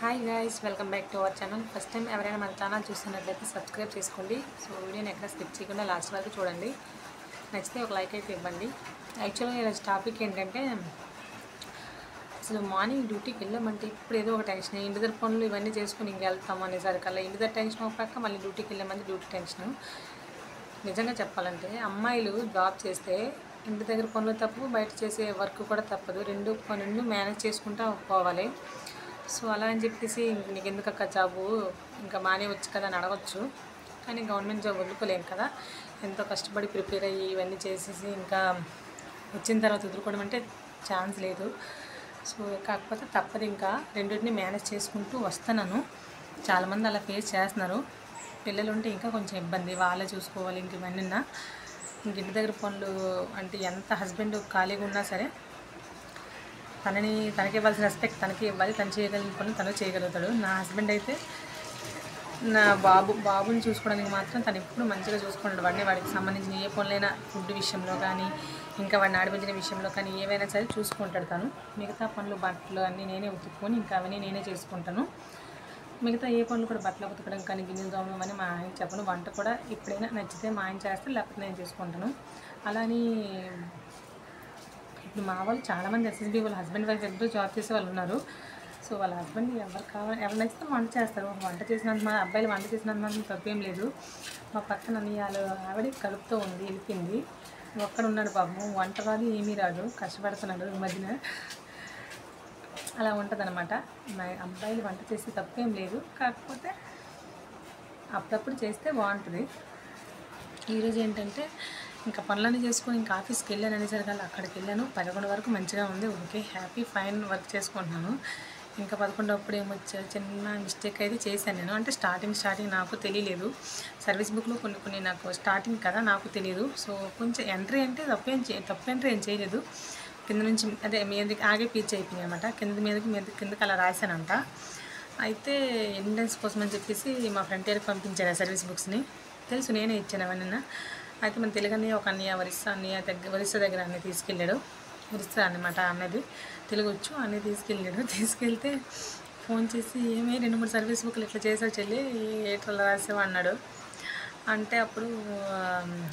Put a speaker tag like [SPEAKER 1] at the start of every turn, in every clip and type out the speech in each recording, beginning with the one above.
[SPEAKER 1] Hi guys, welcome back to our channel. First time ఎవరైనా మన channel చూస్తున్నట్లయితే subscribe చేసుకోండి. సో వీడియోని ఎక్కడ స్కిప్ చేయకుండా లాస్ట్ వరకు చూడండి. నచ్చితే ఒక లైక్ అయితే ఇవ్వండి. యాక్చువల్గా ఈరోజు టాపిక్ ఏంటంటే, అసలు మార్నింగ్ డ్యూటీకి వెళ్ళామంటే ఇప్పుడు ఏదో ఒక టెన్షన్, ఇంటి దగ్గర పనులు ఇవన్నీ చేసుకుని ఇంక వెళ్తాం అనేసరికల్లా ఇంటి దగ్గర టెన్షన్ ఒక పక్క, మళ్ళీ డ్యూటీకి వెళ్ళామంటే డ్యూటీ టెన్షను. నిజంగా చెప్పాలంటే అమ్మాయిలు జాబ్ చేస్తే ఇంటి దగ్గర పనులు తప్పు, బయట చేసే వర్క్ కూడా తప్పదు. రెండు పనులు మేనేజ్ చేసుకుంటూ పోవాలి. సో అలా అని చెప్పేసి నీకు ఎందుకు అక్క జాబు, ఇంకా మానేవచ్చు కదా అని అడగచ్చు. కానీ గవర్నమెంట్ జాబ్ వదులుకోలేము కదా. ఎంతో కష్టపడి ప్రిపేర్ అయ్యి ఇవన్నీ చేసేసి ఇంకా వచ్చిన తర్వాత వదులుకోవడం అంటే ఛాన్స్ లేదు. సో కాకపోతే తప్పదు, ఇంకా రెండింటిని మేనేజ్ చేసుకుంటూ వస్తున్నాను. చాలామంది అలా ఫేస్ చేస్తున్నారు. పిల్లలు ఉంటే ఇంకా కొంచెం ఇబ్బంది, వాళ్ళే చూసుకోవాలి. ఇంక ఇవన్నీ ఇంక ఇంటి దగ్గర పనులు అంటే ఎంత హస్బెండ్ ఖాళీగా ఉన్నా సరే తనకి ఇవ్వాల్సిన రెస్పెక్ట్ తనకి ఇవ్వాలి. తను చేయగలిగిన పనులు తను చేయగలుగుతాడు. నా హస్బెండ్ అయితే నా బాబుని చూసుకోవడానికి మాత్రం తను ఎప్పుడు మంచిగా చూసుకుంటాడు. వాడికి సంబంధించిన ఏ పనులైనా ఫుడ్ విషయంలో కానీ, ఇంకా వాడిని ఆడిపించిన విషయంలో కానీ ఏవైనా సరే చూసుకుంటాడు తను. మిగతా పనులు బట్టలు అన్నీ నేనే ఉతుక్కొని ఇంకా అవన్నీ నేనే చేసుకుంటాను. మిగతా ఏ పనులు కూడా బట్టలు ఉతకడం కానీ, గిన్నెలు తోమడం అని మా ఆయన చెప్పను. వంట కూడా ఎప్పుడైనా నచ్చితే మా ఆయన చేస్తే, లేకపోతే నేను చేసుకుంటాను. అలాని ఇప్పుడు మా వాళ్ళు చాలామంది ఎస్ఎస్బీ వాళ్ళ హస్బెండ్ వైఫ్ ఇద్దరు జాబ్ చేసే వాళ్ళు ఉన్నారు. సో వాళ్ళ హస్బెండ్ ఎవరు నచ్చితే వంట చేస్తారు. వంట చేసినంత అబ్బాయిలు వంట చేసినంత మాత్రం తప్పేం లేదు. మా పక్కన ఆవిడ కడుపుతో ఉంది, వెళ్ళిపోయింది. ఒక్కడ ఉన్నాడు పాపం, వంట రాదు ఏమీ రాదు, కష్టపడుతున్నాడు ఈ మధ్యన. అలా ఉంటుంది అనమాట. మా అబ్బాయిలు వంట చేస్తే తప్పేం లేదు, కాకపోతే అప్పుడప్పుడు చేస్తే బాగుంటుంది. ఈరోజు ఏంటంటే ఇంకా పనులన్నీ చేసుకొని ఇంకా ఆఫీస్కి వెళ్ళాను అనేసరికి అక్కడికి వెళ్ళాను. 11 వరకు మంచిగా ఉంది, ఓకే హ్యాపీ ఫైన్ వర్క్ చేసుకుంటున్నాను. ఇంకా 11 అప్పుడు ఏమొచ్చా చిన్న మిస్టేక్ అయితే చేశాను నేను. అంటే స్టార్టింగ్ నాకు తెలియలేదు. సర్వీస్ బుక్లో కొన్ని నాకు స్టార్టింగ్ కదా నాకు తెలియదు. సో కొంచెం ఎంట్రీ అంటే తప్పు ఎంట్రీ ఏం చేయలేదు. కింద నుంచి అదే మీదకి ఆగే పీచ్ అయిపోయింది అనమాట. కిందకి అలా రాశానంట. అయితే ఎవిడెన్స్ కోసం అని చెప్పేసి మా ఫ్రెండ్ దగ్గరికి పంపించాను సర్వీస్ బుక్స్ని. తెలుసు నేనే ఇచ్చాను అవన్నీ. అయితే మన తెలుగు ఒక అన్నయ్య ఒరిస్సా దగ్గర అన్నయ్య తీసుకెళ్ళాడు. ఒరిస్సా అన్నమాట అన్నది, తెలుగు వచ్చు. అన్నయ్య తీసుకెళ్తే ఫోన్ చేసి ఏమే 2-3 సర్వీస్ బుక్లు ఇట్లా చేసావు చెల్లి, ఏట్లా రాసావు అన్నాడు. అంటే అప్పుడు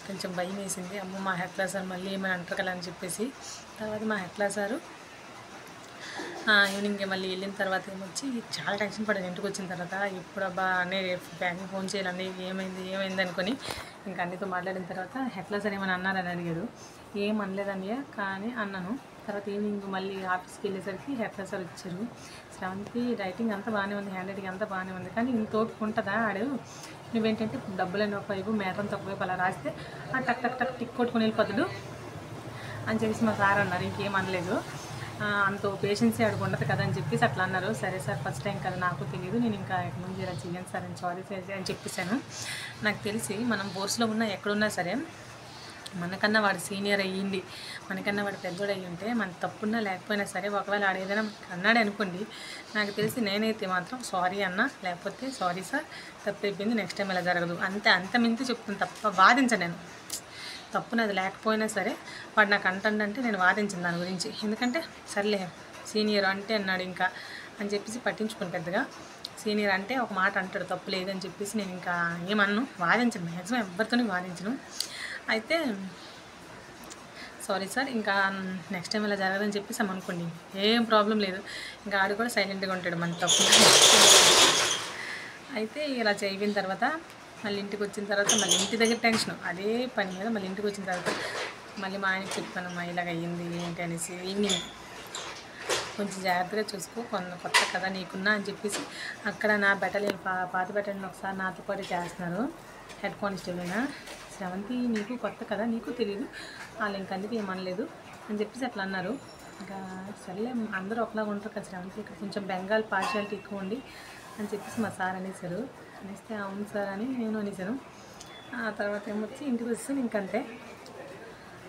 [SPEAKER 1] కొంచెం భయం వేసింది. అమ్మ మా హెడ్ క్లాస్ సార్ మళ్ళీ ఏమైనా అంటారు కదా అని చెప్పేసి. తర్వాత మా హెడ్ క్లాస్ సారు ఈవినింగ్ మళ్ళీ వెళ్ళిన తర్వాత ఏమొచ్చి చాలా టెన్షన్ పడ్డాను. ఇంటికి వచ్చిన తర్వాత ఇప్పుడు అబ్బా అన్నయ్య బ్యాంక్కి ఫోన్ చేయాలి, అన్నయ్య ఏమైంది అనుకొని ఇంకా అన్నయ్యతో మాట్లాడిన తర్వాత హెడ్ క్లాస్ సార్ ఏమైనా అన్నారని అడిగారు. ఏం అనలేదన్నయ్య కానీ అన్నాను. తర్వాత ఈవినింగ్ మళ్ళీ ఆఫీస్కి వెళ్ళేసరికి హెడ్ క్లాస్ సార్ వచ్చారు. శ్రావంతి రైటింగ్ అంతా బాగానే ఉంది, హ్యాండ్ రైటింగ్ అంతా బాగానే ఉంది, కానీ ఇంత ఓపిక ఉంటుందా ఆడు, నువ్వేంటంటే డబ్బులని ఒకవైపు మ్యాటర్ తక్కువైపు అలా రాస్తే టక్ టక్ టక్ టిక్ కొట్టుకొని వెళ్ళిపోతాడు అని చెప్పేసి మా సార్ అన్నారు. ఇంకేం అనలేదు. అంత పేషెన్సీ ఆడికి ఉండదు కదా అని చెప్పేసి అట్లా అన్నారు. సరే సార్ ఫస్ట్ టైం కదా నాకు తెలియదు, నేను ఇంకా ఎక్కడి నుంచి ఇలా చెయ్యను సార్ అని సారీ సార్ అని చెప్పేశాను. నాకు తెలిసి మనం ఫోర్స్లో ఉన్నా ఎక్కడున్నా సరే మనకన్నా వాడు సీనియర్ అయ్యింది, మనకన్నా వాడు పెద్దోడు అయ్యి ఉంటే మన తప్పున్నా లేకపోయినా సరే ఒకవేళ ఆడ ఏదైనా అన్నాడు అనుకోండి, నాకు తెలిసి నేనైతే మాత్రం సారీ అన్నా, లేకపోతే సారీ సార్ తప్పు అయిపోయింది, నెక్స్ట్ టైం ఇలా జరగదు అంత మించి చెప్తాను తప్ప వాదించను నేను. తప్పునది లేకపోయినా సరే వాడు నాకు అంటే నేను వాదించింది దాని గురించి. ఎందుకంటే సర్లే సీనియర్ అంటే అన్నాడు ఇంకా అని చెప్పేసి పట్టించుకుని పెద్దగా. సీనియర్ అంటే ఒక మాట అంటాడు, తప్పు లేదని చెప్పేసి నేను ఇంకా ఏమన్ను, వాదించను, మ్యాక్సిమం ఎవరితోని వాదించను. అయితే సారీ సార్ ఇంకా నెక్స్ట్ టైం ఇలా జరగదని చెప్పేసి అనుకోండి, ఏం ప్రాబ్లం లేదు. ఇంకా ఆడు కూడా సైలెంట్గా ఉంటాడు మన తప్పు. అయితే ఇలా చేయన తర్వాత మళ్ళీ ఇంటికి వచ్చిన తర్వాత మళ్ళీ ఇంటి దగ్గర టెన్షన్, అదే పని మీద మళ్ళీ ఇంటికి వచ్చిన తర్వాత మళ్ళీ మా ఆయనకి చెప్పాను, మా ఇలాగ అయ్యింది ఏంటి అనేసి. ఈవినింగ్ కొంచెం జాగ్రత్తగా చూసుకో, కొత్త కదా నీకున్నా అని చెప్పేసి అక్కడ నా పాత బెటలు ఒకసారి నాతో పాటు చేస్తున్నారు. హెడ్ కానిస్టేబుల్ అయినా శ్రవంతి నీకు కొత్త కదా, నీకు తెలియదు, వాళ్ళు ఇంకందుకు ఏమనలేదు అని చెప్పేసి అట్లా అన్నారు. ఇంకా సర్లే అందరూ ఒకలాగా ఉంటారు కదా శ్రవంతి, ఇక్కడ కొంచెం బెంగాల్ పార్షియాలిటీ ఎక్కువ ఉంది అని చెప్పేసి మా సార్ అనేసారు. అనేస్తే అవును సార్ అని నేను అనేసాను. ఆ తర్వాత ఏమొచ్చి ఇంటికి వస్తాను ఇంకంతే.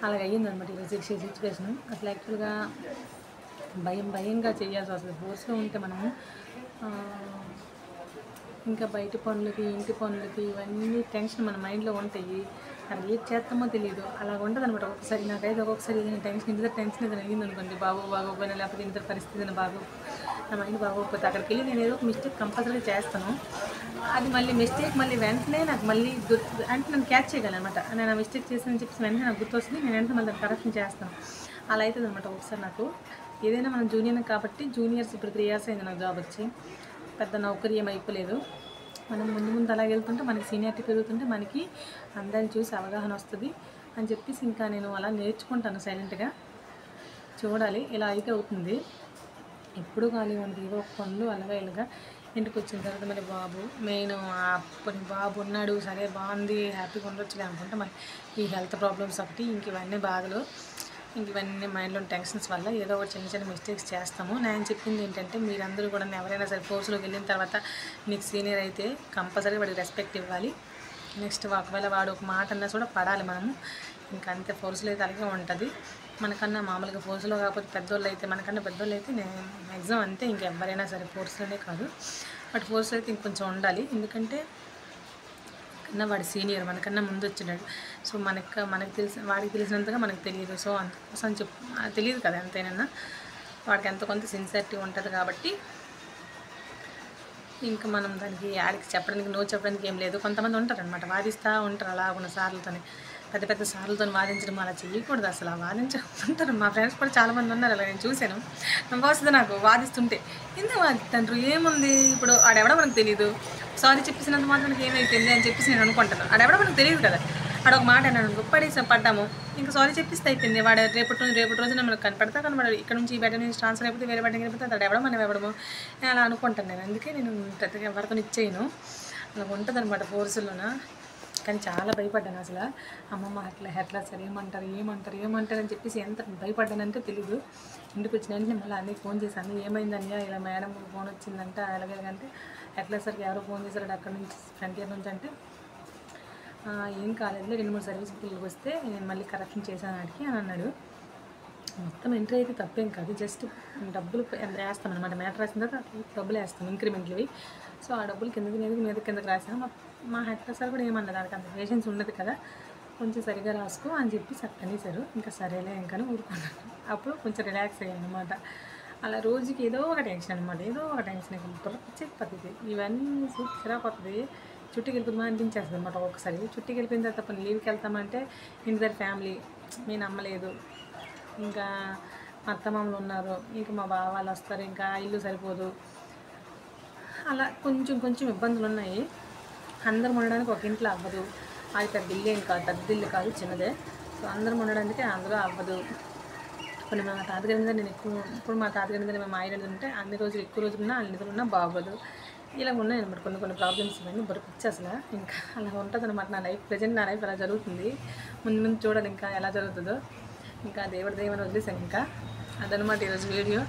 [SPEAKER 1] అలాగ అయ్యిందనమాట ఈరోజు సిచ్యువేషన్. అసలు యాక్చువల్గా భయంగా చేయాల్సి వస్తుంది. ఫోర్స్లో ఉంటే మనము ఇంకా బయట పనులకి ఇంటి పనులకి ఇవన్నీ టెన్షన్ మన మైండ్లో ఉంటాయి. అది ఏది చేస్తామో తెలియదు, అలా ఉంటుంది అనమాట. ఒక్కొక్కసారి నాకైతే ఒక్కొక్కసారి ఏదైనా టెన్షన్ ఇంటి టెన్షన్ ఏదైనా అయ్యింది అనుకోండి, బాగోపోయినా లేకపోతే ఇంటి పరిస్థితి బాగో నా మైండ్ బాగోకపోతే అక్కడికి వెళ్ళి నేను ఏదో ఒక మిస్టేక్ కంపల్సరీ చేస్తాను. అది మళ్ళీ మిస్టేక్ మళ్ళీ వెంటనే నాకు మళ్ళీ గుర్తు అంటే నేను క్యాచ్ చేయగలను అనమాట. నేను ఆ మిస్టేక్ చేసానని చెప్పేసి వెంటనే నాకు గుర్తు వస్తుంది, నేను వెంటనే మళ్ళీ కరెక్షన్ చేస్తాను. అలా అవుతుంది అనమాట. ఒకసారి నాకు ఏదైనా మనం జూనియర్ కాబట్టి జూనియర్స్ ఇప్పుడు 3 years అయింది నాకు జాబ్ వచ్చి, పెద్ద నౌకరీ ఏం అయిపోలేదు. మనం ముందు ముందు అలాగే వెళ్తుంటే మనకి సీనియారిటీ పెరుగుతుంటే మనకి అందరిని చూసి అవగాహన వస్తుంది అని చెప్పేసి ఇంకా నేను అలా నేర్చుకుంటాను సైలెంట్గా. చూడాలి ఇలా అయితే అవుతుంది. ఎప్పుడు ఖాళీ ఉంది ఏదో ఒక పనులు అలాగా ఇలాగా. ఇంటికి వచ్చిన తర్వాత మరి బాబు మెయిన్ కొన్ని బాబు ఉన్నాడు, సరే బాగుంది హ్యాపీగా ఉండొచ్చులే అనుకుంటే మరి ఈ హెల్త్ ప్రాబ్లమ్స్ ఒకటి, ఇంక ఇవన్నీ బాధలు, ఇంక ఇవన్నీ మైండ్లో టెన్షన్స్ వల్ల ఏదో ఒక చిన్న చిన్న మిస్టేక్స్ చేస్తాము. నేను చెప్పింది ఏంటంటే మీరందరూ కూడా ఎవరైనా సరే ఫోర్స్లోకి వెళ్ళిన తర్వాత మీకు సీనియర్ అయితే కంపల్సరీ వాడికి రెస్పెక్ట్ ఇవ్వాలి. నెక్స్ట్ ఒకవేళ వాడు ఒక మాట అన్నా కూడా పడాలి మనము. ఇంకా అంతే, ఫోర్స్లో అయితే అలాగే ఉంటుంది. మనకన్నా మామూలుగా ఫోర్స్లో కాకపోతే పెద్దోళ్ళు అయితే, మనకన్నా పెద్దోళ్ళు అయితే నేను మ్యాక్సిమం అంతే, ఇంకెవరైనా సరే ఫోర్స్లోనే కాదు బట్ ఫోర్స్లో అయితే ఇంకొంచెం ఉండాలి. ఎందుకంటే కన్నా వాడి సీనియర్ మనకన్నా ముందు వచ్చినాడు. సో మనకు తెలిసి వాడికి తెలిసినంతగా మనకు తెలియదు. సో అందుకోసం తెలియదు కదా ఎంతైనా, వాడికి ఎంతో కొంత సిన్సియారిటీ ఉంటుంది కాబట్టి ఇంకా మనం దానికి యాడికి చెప్పడానికి నో చెప్పడానికి ఏం లేదు. కొంతమంది ఉంటారనమాట వాదిస్తూ ఉంటారు అలా ఉన్న సార్లతోనే, పెద్ద పెద్ద సార్లతో వాదించడం అలా చేయకూడదు అసలు. వాదించుకుంటారు, మా ఫ్రెండ్స్ కూడా చాలామంది ఉన్నారు అలా, నేను చూశాను. వస్తుంది నాకు వాదిస్తుంటే, ఎందుకు వాదిస్తుంటారు ఏముంది, ఇప్పుడు ఆడెవడో మనకు తెలియదు, సారీ చెప్పేసినంత మాత్రం మనకి ఏమైపోయింది అని చెప్పేసి నేను అనుకుంటాను. ఆడెవడో మనకు తెలియదు కదా, ఆడ ఒక మాట అన్నాడు పడ్డాము, ఇంకా సారీ చెప్పిస్తే అయిపోయింది. వాడు రేపటి రోజున మనకు కనపడతాడు, ఇక్కడ నుంచి ఈ బెడ్ నుంచి ట్రాన్స్ఫర్ అయిపోతే వేరే బెడ్కి వెళ్ళిపోతే అక్కడ ఎవడో మనం ఎవడమో నేను అలా అనుకుంటాను. నేను అందుకే నేను పెద్దగా ఎవరితో ఇచ్చేయను, అలా ఉంటుంది అనమాట ఫోర్సులోన. కానీ చాలా భయపడ్డాను అసలు. అమ్మమ్మ ఎట్లా సరే ఏమంటారు అని చెప్పేసి ఎంత భయపడ్డానంటే తెలీదు. ఇంటికి వచ్చిన వెంటనే మళ్ళీ అన్నీ ఫోన్ చేశాను, ఏమైందని ఇలా మేడం ఫోన్ వచ్చిందంట అలాగేలాగంటే ఎట్లా సరికి ఎవరో ఫోన్ చేశారు అక్కడ నుంచి ఫ్రంట్ ఇయర్ నుంచి అంటే ఏం కాలేదులే 2-3 సర్వీస్ పిల్లలకి వస్తే నేను మళ్ళీ కరెక్షన్ చేశాను ఆడికి అని అన్నాడు. మొత్తం ఎంట్రీ అయితే తప్పేం కాదు, జస్ట్ డబ్బులు వేస్తాం అనమాట. మ్యాటర్ రాసిన తర్వాత డబ్బులు వేస్తాం ఇంక్రిమెంట్లవి. సో ఆ డబ్బులు కిందకి రాసాను. మా హెడ్ సార్ కూడా ఏమన్నది, దానికి అంత పేషెన్స్ ఉండదు కదా, కొంచెం సరిగా రాసుకో అని చెప్పి అనేసారు. ఇంకా సరేలే ఇంకా ఊరుకున్నాను. అప్పుడు కొంచెం రిలాక్స్ అయ్యాను అనమాట. అలా రోజుకి ఏదో ఒక టెన్షన్ అనమాట, ఏదో ఒక టెన్షన్ వచ్చేది పద్ధతి. ఇవన్నీ చిరాపోతుంది, చుట్టికి వెళ్ళిపోతుందా అనిపించేస్తుంది అనమాట. ఒకసారి చుట్టికి వెళ్ళిపోయిన తర్వాత పని లీవ్కి వెళ్తామంటే ఇంటి దగ్గర ఫ్యామిలీ, మీ నమ్మలేదు, ఇంకా మా అత్తమామలు ఉన్నారు, ఇంకా మా బావ వాళ్ళు వస్తారు, ఇంకా ఇల్లు సరిపోదు, అలా కొంచెం ఇబ్బందులు ఉన్నాయి. అందరం ఉండడానికి ఒక ఇంట్లో అవ్వదు, అది పెద్ద ఇల్లు ఏం కాదు, పెద్ద ఇల్లు కాదు చిన్నదే. సో అందరం ఉండడానికి అందులో అవ్వదు. కొన్ని మా తాతగారి మీద నేను ఇప్పుడు మా తాతగారి మీద మేము ఆయన ఉంటే అన్ని రోజులు ఎక్కువ రోజులున్నా అన్ని నిధులున్నా బాగోదు, ఇలా ఉన్నాయి అనమాట కొన్ని ప్రాబ్లమ్స్. ఇవన్నీ బొరకొచ్చి అసలు ఇంకా అలా ఉంటుంది అనమాట నా లైఫ్. ప్రజెంట్ నా లైఫ్ అలా జరుగుతుంది. ముందు చూడాలి ఇంకా ఎలా జరుగుతుందో. ఇంకా దేవుడి దేవని వదిలేసాను. ఇంకా అదనమాట ఈరోజు వీడియో.